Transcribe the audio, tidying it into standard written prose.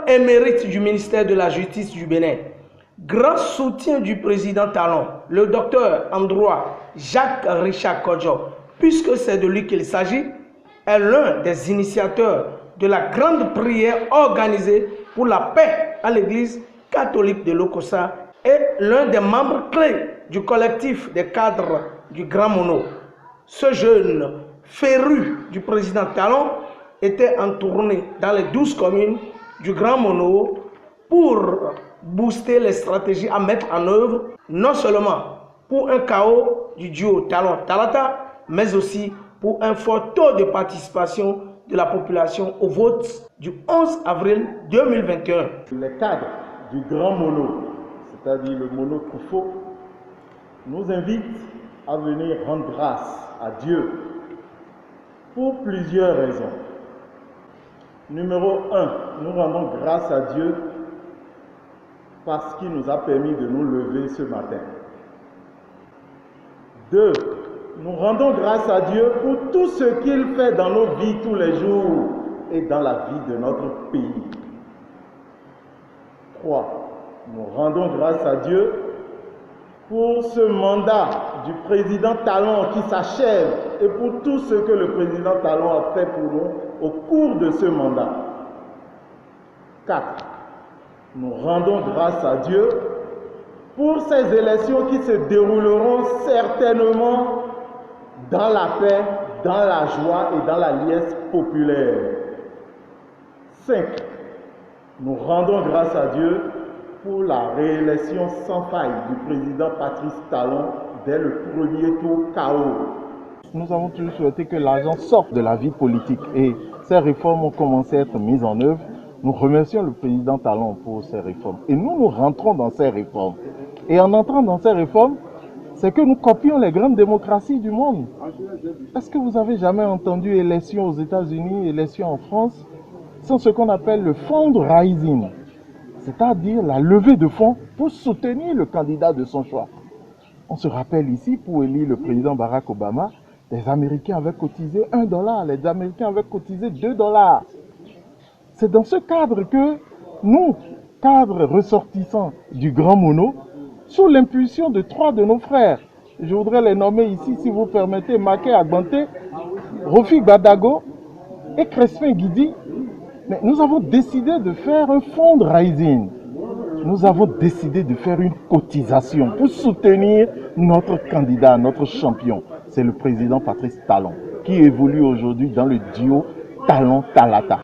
émérite du ministère de la Justice du Bénin, grand soutien du président Talon, le docteur en droit Jacques Richard Kodjo, puisque c'est de lui qu'il s'agit, est l'un des initiateurs de la grande prière organisée pour la paix à l'église catholique de Lokossa et l'un des membres clés du collectif des cadres du Grand Mono. Ce jeune féru du président Talon était en tournée dans les 12 communes du Grand Mono pour booster les stratégies à mettre en œuvre, non seulement pour un chaos du duo Talon-Talata, mais aussi pour un fort taux de participation de la population au vote du 11 avril 2021. Les cadres du Grand Mono, c'est-à-dire le Mono Koufo, nous invitent à venir rendre grâce à Dieu pour plusieurs raisons. Numéro 1, nous rendons grâce à Dieu parce qu'il nous a permis de nous lever ce matin. 2, nous rendons grâce à Dieu pour tout ce qu'il fait dans nos vies tous les jours et dans la vie de notre pays. 3, nous rendons grâce à Dieu pour ce mandat du président Talon qui s'achève et pour tout ce que le président Talon a fait pour nous au cours de ce mandat. 4, nous rendons grâce à Dieu pour ces élections qui se dérouleront certainement dans la paix, dans la joie et dans la liesse populaire. 5, nous rendons grâce à Dieu pour la réélection sans faille du président Patrice Talon dès le premier tour KO. Nous avons toujours souhaité que l'argent sorte de la vie politique et ces réformes ont commencé à être mises en œuvre. Nous remercions le président Talon pour ces réformes et nous rentrons dans ces réformes. Et en entrant dans ces réformes, c'est que nous copions les grandes démocraties du monde. Est-ce que vous avez jamais entendu élection aux États-Unis, élection en France? C'est ce qu'on appelle le fundraising, c'est-à-dire la levée de fonds pour soutenir le candidat de son choix. On se rappelle ici, pour élire le président Barack Obama, les Américains avaient cotisé $1, les Américains avaient cotisé $2. C'est dans ce cadre que nous, cadres ressortissants du Grand Mono, sous l'impulsion de 3 de nos frères, je voudrais les nommer ici, si vous permettez, Maké Agbanté, Rofik Badago et Crespin Guidi, mais nous avons décidé de faire un fundraising. Nous avons décidé de faire une cotisation pour soutenir notre candidat, notre champion. C'est le président Patrice Talon, qui évolue aujourd'hui dans le duo Talon-Talata.